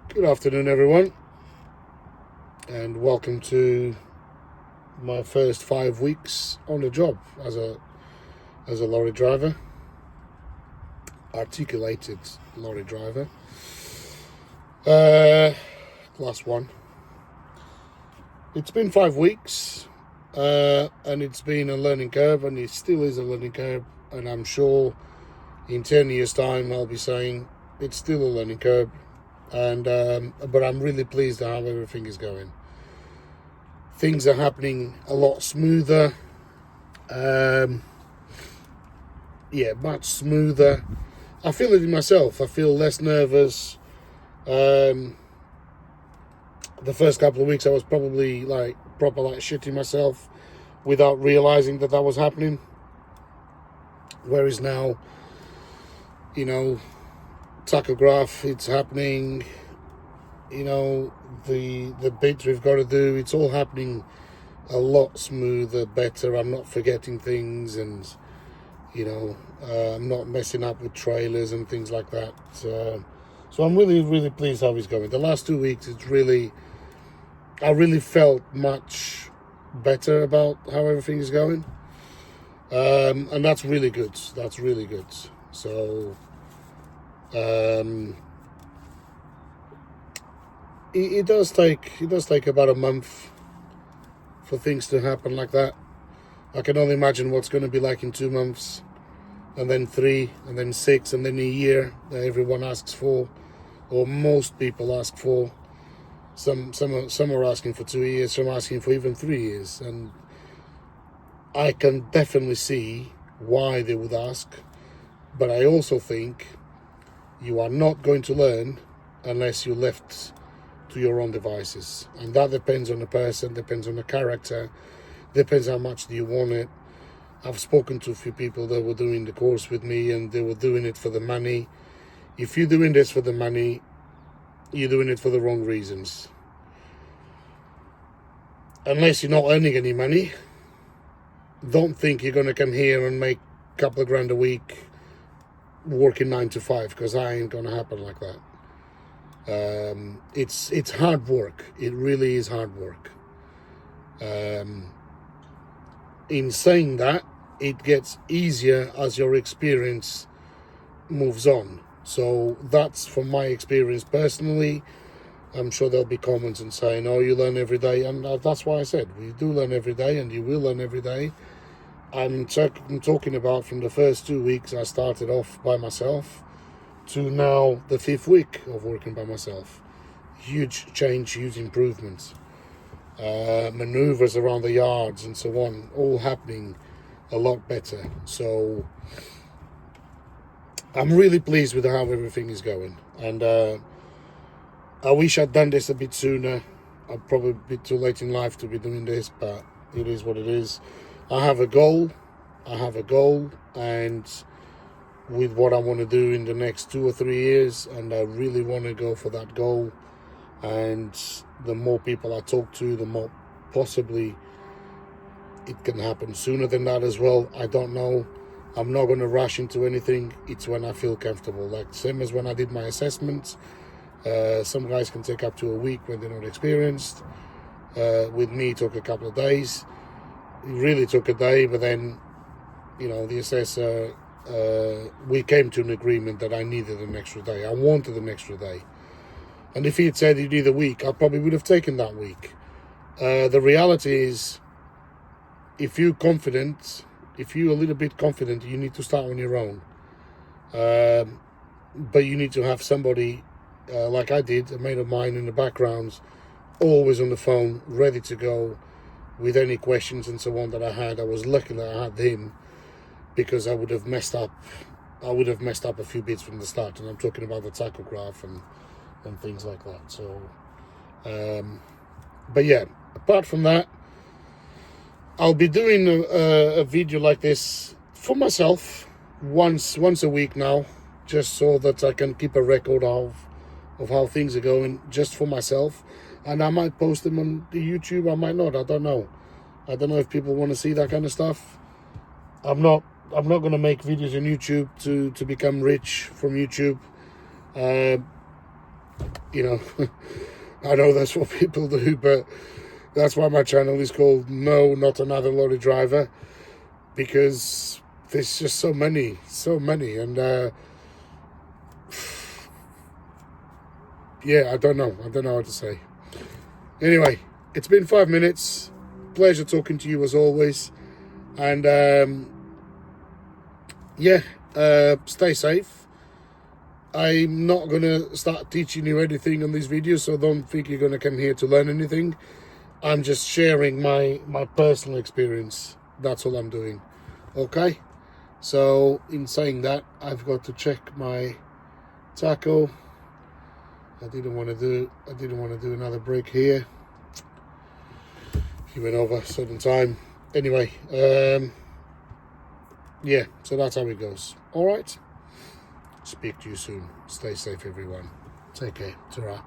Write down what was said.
Good afternoon, everyone, and welcome to my first 5 weeks on the job as a lorry driver, articulated lorry driver. Class 1. It's been 5 weeks, and it's been a learning curve, and it still is a learning curve, and I'm sure in 10 years' time I'll be saying it's still a learning curve. And but I'm really pleased at how everything is going. Things are happening a lot smoother. Much smoother. I feel it in myself. I feel less nervous. The first couple of weeks I was probably proper shitting myself without realizing that was happening. Whereas now, tachograph, it's happening, the bits we've got to do, it's all happening a lot smoother, better. I'm not forgetting things, and I'm not messing up with trailers and things like that. So I'm really pleased how it's going. The last 2 weeks, I really felt much better about how everything is going, and that's really good. So it does take about a month for things to happen like that. I can only imagine what's going to be like in 2 months, and then 3, and then 6, and then a year that everyone asks for, or most people ask for. Some are asking for 2 years, some are asking for even 3 years, and I can definitely see why they would ask. But I also think you are not going to learn unless you're left to your own devices. And that depends on the person, depends on the character, depends how much do you want it. I've spoken to a few people that were doing the course with me, and they were doing it for the money. If you're doing this for the money, you're doing it for the wrong reasons. Unless you're not earning any money, don't think you're going to come here and make a couple of grand a week working 9 to 5, because that ain't gonna happen like that. It's hard work. It really is hard work. In saying that, it gets easier as your experience moves on. So that's from my experience personally. I'm sure there'll be comments and saying, "Oh, you learn every day," and that's why I said we do learn every day, and you will learn every day. I'm talking about from the first 2 weeks I started off by myself to now the 5th week of working by myself. Huge change, huge improvements. Maneuvers around the yards and so on, all happening a lot better. So I'm really pleased with how everything is going. And I wish I'd done this a bit sooner. I'm probably a bit too late in life to be doing this, but it is what it is. I have a goal, and with what I want to do in the next 2 or 3 years, and I really want to go for that goal. And the more people I talk to, the more possibly it can happen sooner than that as well. I don't know. I'm not going to rush into anything. It's when I feel comfortable. Like same as when I did my assessments. Some guys can take up to a week when they're not experienced. With me, it took a couple of days. It really took a day, but then, the assessor, we came to an agreement that I needed an extra day. I wanted an extra day. And if he had said you need a week, I probably would have taken that week. The reality is, if you're a little bit confident, you need to start on your own. But you need to have somebody, like I did, a mate of mine in the background, always on the phone, ready to go with any questions and so on that I had. I was lucky that I had him, because I would have messed up a few bits from the start, and I'm talking about the tachograph and things like that. So but yeah, apart from that, I'll be doing a video like this for myself once a week now, just so that I can keep a record of how things are going, just for myself. And I might post them on the YouTube, I might not, I don't know. I don't know if people want to see that kind of stuff. I'm not going to make videos on YouTube to become rich from YouTube. you know, I know that's what people do, but that's why my channel is called No, Not Another Lorry Driver, because there's just so many, and yeah, I don't know how to say. Anyway, it's been 5 minutes. Pleasure talking to you as always, and yeah, stay safe. I'm not gonna start teaching you anything on these videos, so don't think you're gonna come here to learn anything. I'm just sharing my personal experience. That's all I'm doing. Okay, so in saying that, I've got to check my tacho. I didn't want to do another break here. He went over a certain time. Anyway, yeah, so that's how it goes. All right, speak to you soon. Stay safe, everyone. Take care. Ta-ra.